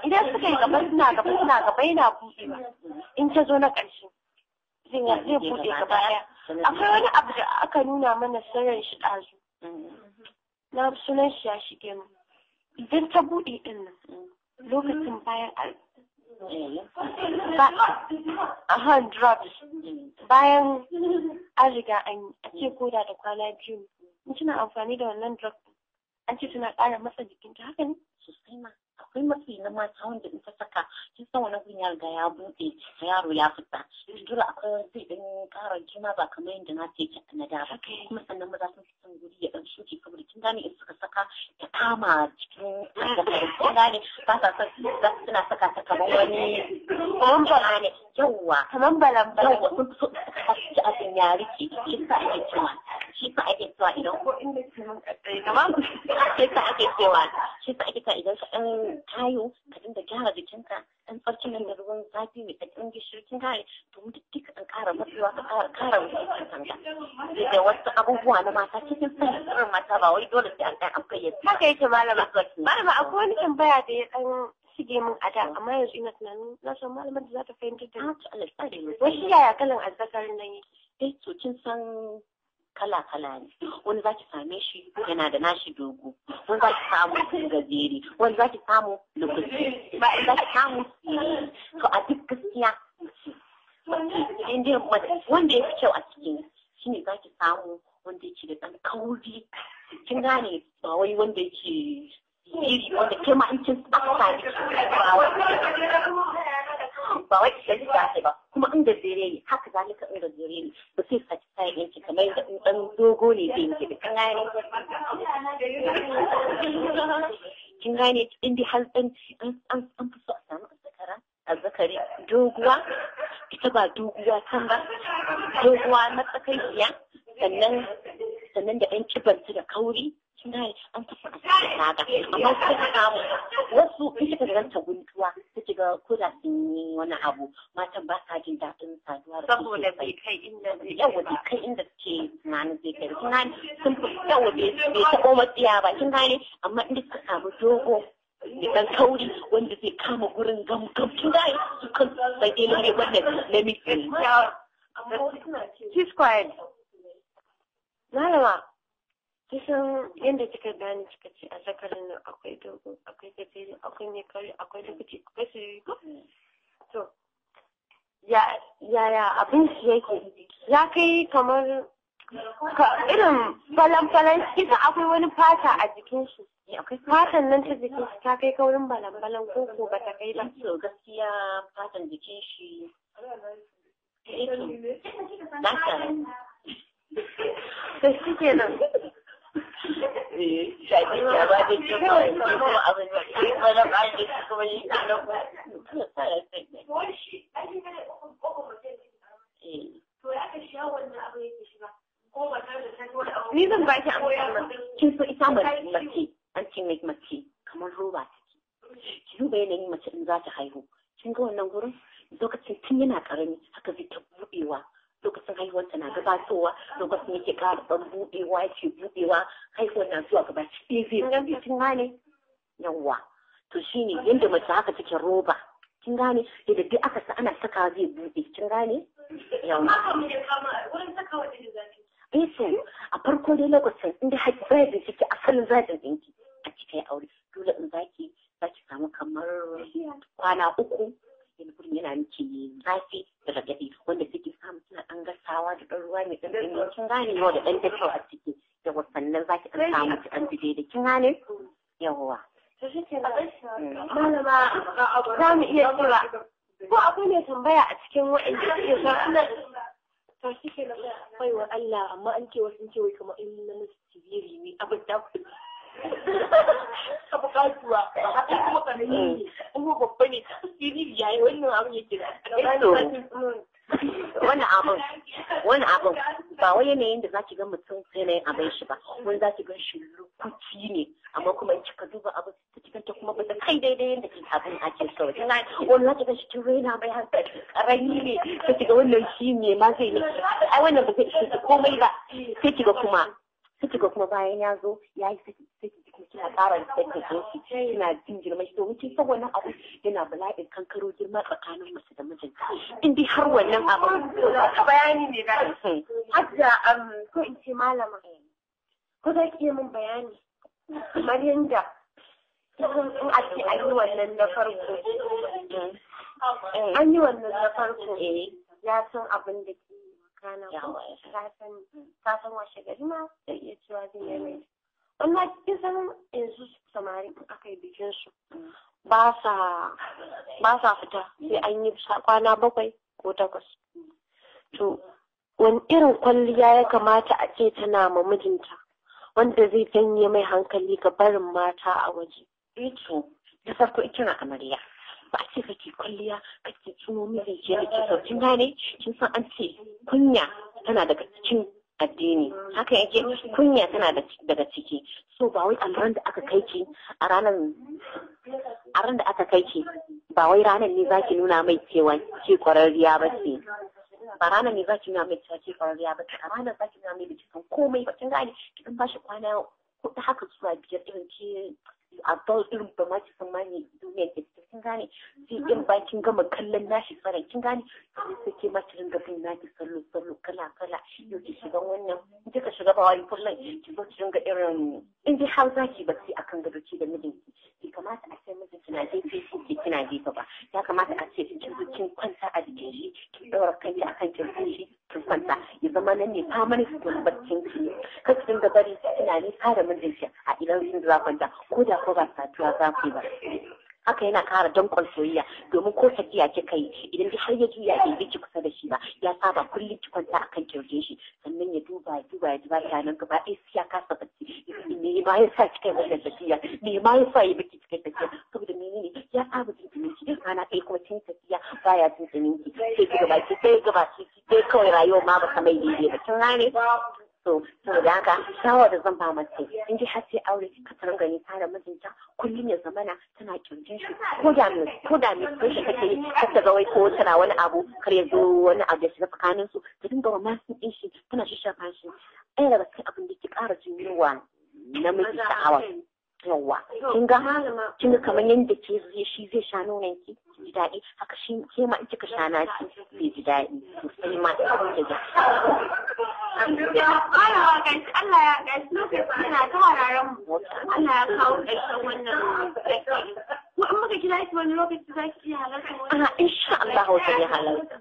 idan suka yi gaba suna gaba yana buɗewa in ta zo na ƙarshe zai buɗe gaba ɗaya. Akwai wani abu da aka nuna mana sirrin shi ɗazu na sunan shi ya shige mu idan ta buɗe ɗin nan lokacin bayan drugs bayan an riga an ce koda da kwana biyu in kina amfani da wannan drug an ce suna ƙara masa jikinta haka ne sosai ma akwai matsi na mata wanda in ta saka kin san wani gun ya riga ya buɗe yaro ya fita dole akwai zai dan ƙara jima ba kamar yadda na ce ki na da ba kuma sannan maza sun fi son guri ya dan shuke saboda kin gane in suka saka ta kama cikin kin gane ba sa son suna saka ta kamar wani bala ne yawwa kamar balan yawwa sun fi so su abin ya rike shi sa ake cewa idan ko inda ke mun kasai kamar shi sa ake cewa idan ka ɗan tayo ka dinga gyara jikinka ɗan tsarki nan da ruwan zafi mai ɗan gishiri kin gane domin duka ɗan ƙara matsewa ka ƙara mutum kanka da wasu abubuwa na mata cikin sanin sirrin mata ba wai dole sai an ɗan amfayyace haka yake malama akwai wani tambaya da ya ɗan shige min a da amma yanzu ina tunanin na san malamar da za ta fahimtar da ni wasu yaya kalan azzakarin nan yake to kin san kala-kala ne wani za ki same shi yana da nashi dogo wani za ki samu gajeri wani za ki samu lokaci ba za ki samu siri to a duk gaskiya wanda ya fi kyau a cikin shi ne za ki samu wanda yake da ɗan kauri kin gane ba wai wanda yake siri wanda ke ma in kin aka ba wai ki gani ba kuma inda zere ne haka zalika inda zere ne ba sai saki sai yanki kamar da dan dogo ne zai yanki da kin gane inda har dan an fi so a samu azzakari doguwa ita ba doguwa kan ba doguwa matsakaiciya sannan da ɗan kibarta da kauri an tafi a cikin naga amma sai ka samu wasu in kika ganta guntuwa sai ga ko da sun yi wani abu matan ba sa jin daɗin saduwa da saboda bai kai inda suke tunanin zai kai kin gane sun fi yawa bai taɓo matsiya ba kin gane amma inda suka samu dogo da ɗan kauri wanda zai kama gurin gam kin gane su kan sai dai ne wannan namiji she's quiet malama kisan yadda kika gane kika ce a zakarin nan akwai dogo akwai gajeri akwai mai kari akwai lokaci akwai sirri to yaya abin shi yake ya kai kamar irin falan kisa akwai wani fata a jikin shi fatan nan ta jikin shi ta kai kaurin balan ko ba ta kai ba to gaskiya fatan jikin shi to shi kenan shaƙi ya ba da ke kawai kuma abin da ke mana ba da ke kuma yi na ni zan ba ki amsa kin so ita mace an ce mai mace kamar roba take ki duba yanayin mace in za ta haihu kin ga wannan gurin lokacin tun yana karami haka zai ta buɗewa lokacin haihuwarta na gabatowa lokacin yake ƙara ɗan buɗewa yake buɗewa haihuwar na zuwa gaba ɗaya zai kin gane yawwa to shine yadda mace haka take roba kin gane yadda duk aka sa ana saka zai buɗe kin gane yawwa so a farko dai lokacin inda haƙi zai ciki asalin zaɗin ɗinki a cikin aure dole in zaki samu kamar kwana 3 yana miki zafi da ragadi wanda suke samu suna ɗan gasawa da ɗan ruwa mai ɗan ɗan kin gane yau da ɗan dakyau a ciki da wasannan zaki ɗan samu ki ɗan bide da kin gane yawwa malama za mu iya cewa ko akwai mai tambaya a cikin waɗanda suke sa to shi ke na baiwa Allah amma an ce wasu ce wai kamar in na musu tibiri ne abin da ka bukatuwa ba haka kuma kanani ne kuma babba ne tibiri yayi wannan abin yake da wani abin ba wai yanayin da zaki ga mutum yanayin abin shi ba wani zaki ga shi lokaci ne amma kuma in kika duba abin ta cikanta kuma ba ta kai daidai yadda ke abin ake so wani zaki ga shi kin raina mai hankali karami ne ta kiga wannan shi ne ma zai ne ai wannan ba zai ishe komai ba sai kiga kuma bayan ya zo ya yi sai kina ta ƙara respectin ɗin shi yana jin girma shi domin kin san wannan abu yana bala'in kankaro girma tsakanin mace da mijinta in dai har wannan abu bayani ne da hadda ko in ce malama ko za ki yi min bayani kamar yadda in a ce an yi wannan na farko an yi wannan na farko ya san abin da ke makana ka san washe gari ma zai iya cewa zai yi mai wannan kisan yanzu samari aka yi bikin su ba sa fita sai an yi kwana 7 ko 8 to wani irin kwalliya ya kamata a ce tana ma mijinta wanda zai janye mai hankali ga barin mata a waje. To da farko kina amarya ba a ce kake kwalliya kake tuno mijin ke da ke saukin gane kin san an ce kunya tana daga cikin addini haka yake kunya tana daga ciki so ba wai alran da aka kai ki a ran da aka kai ki ba wai ranar ne zaki nuna mai cewa ke kwararriya ba ce ba ranar ne zaki nuna mai cewa ke kwararriya ba ce a ranar zaki nuna mai da cikin komai ba kin gane kin ba shi kwana ko haka zuwa 5 irin ke adult irin ba ma ki san ma ne duniyar da kin gane sai in ba kin gama kallon nashi tsaron kin gane sai ke ma ki ringa bin naki sallo kala yau ki shiga wannan in kika shiga ba wani kullum ki zo ki ringa irin in ji har zaki ba sai akan gado ki da mijinki bai kamata a ce mijinki na gefe ki kina gefe ba ya kamata a ce kin kwanta a jikin shi ki daura kanki akan kirjin shi kin kwanta ya zama nan ne family cikin baccin ki kar ki dinga bari kina ne kare mijinki a idan sun za kwanta ko da ko ba satuwa za ku yi ba haka yana kara dankon soyayya domin ko tafiya kika yi idan dai har ya juya bai biki kusa da shi ba ya saba kullum ki kwanta akan kirjin shi sannan ya duba ta nan gaba ɗaya sai ya kasa bacci me ma ya sa kika yi wannan tafiya me ma ya sa ya biki kika tafiya saboda menene ya saba jin ki rana ɗaya kuma kin tafiya baya jin ki sai ki gaba ki sai kawai rayuwa ma ba ta mai daidai ba kin gane so da haka shawar da zan ba mace in ji har sai aure ka taranga ni tare mijinta kullum ya zamana tana kirjin shi ko da ko shi take yi kar ta ga wai ko tana wani abu kar ya zo wani abu ya shiga tsakanin su ta dinga romansin din shi tana shafa shi ai daga cikin abin da ke ƙara jin yunwa namiji sha'awa yawa kin ga kamar yadda ke shi zai sha nonon ki ji daɗi haka shi ke ma in kika sha naki zai ji daɗi sosai ma ki ga Allah ya gashi lokaci yana ta wararen mu Allah ya kawo ƙarshen wannan mu in muka kira shi wani lokaci za ki iya halarta wani insha Allah wata ya halarta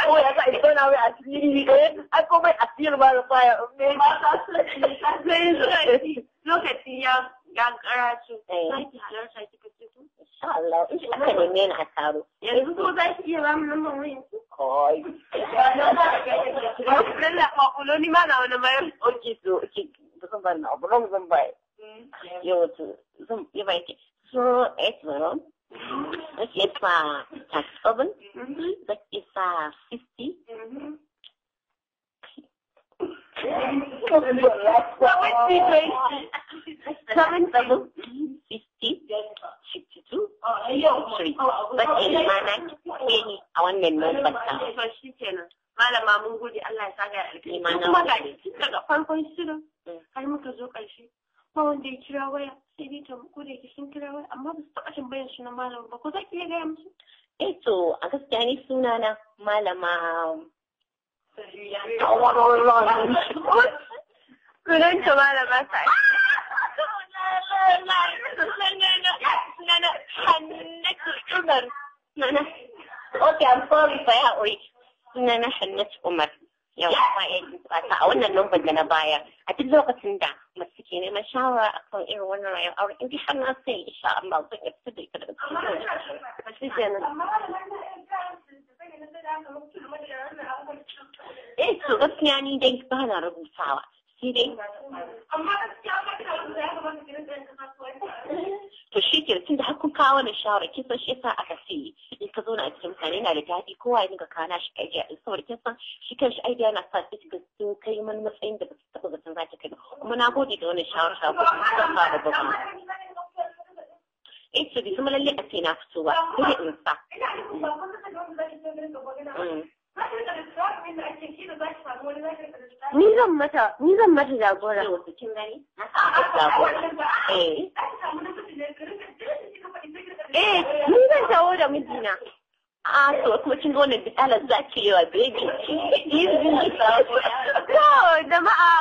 ko ya sa ito na wai asiri ai komai asiri ba da faya lokaci ya karatu za ki halarta kika ce to insha Allah in aka neme ni a taro yanzu ko za ki iya ba mu lambar wayan ki koi lalla ko ni ma na wani bayar oke so zan ba na abu zan ba yau to zan yi ba ki so 80 that is 37 that is 50 a wannan number ta shi kenan malama mun gode Allah ya saka alƙali kuma ga daga farkon shirin har muka zo ƙarshe ba wanda ya kira waya sai dai ta ko da yake sun kira waya amma ba su taɓa tambayar sunan malama ba ko za ki iya gaya musu to a gaskiya ni sunana malama sunanta malama sa sunana Hannatu Umar okay I'm sorry fa ya oi sunana Hannatu Umar yau a wannan lambar da na bayar a duk lokacin da mace ke neman shawara akan irin wannan rayuwar aure in ji har na sai insha Allah zan iya fitar da ita daga cikin kenan to gaskiya ni dai ba na rubutawa sai dai to shi ke tun da har kun kawo wani shawara kin san shi yasa aka ce in ka zo na cikin mutane na da daɗi kowa ya dinga kana shi idea din saboda kin san shi kanshi idea na sa ki ga sun kai man matsayin da ba su taɓa zaton za ki kai kuma na gode da wannan shawara ta ku zan fara da ku to bi kuma lalle a ce na fito ba sai in sa Ni zan mata jagora. Kin gani? Ni zan tawo da mijina. To kuma kin ga wannan bitalar zaki yi wa baby. To jama'a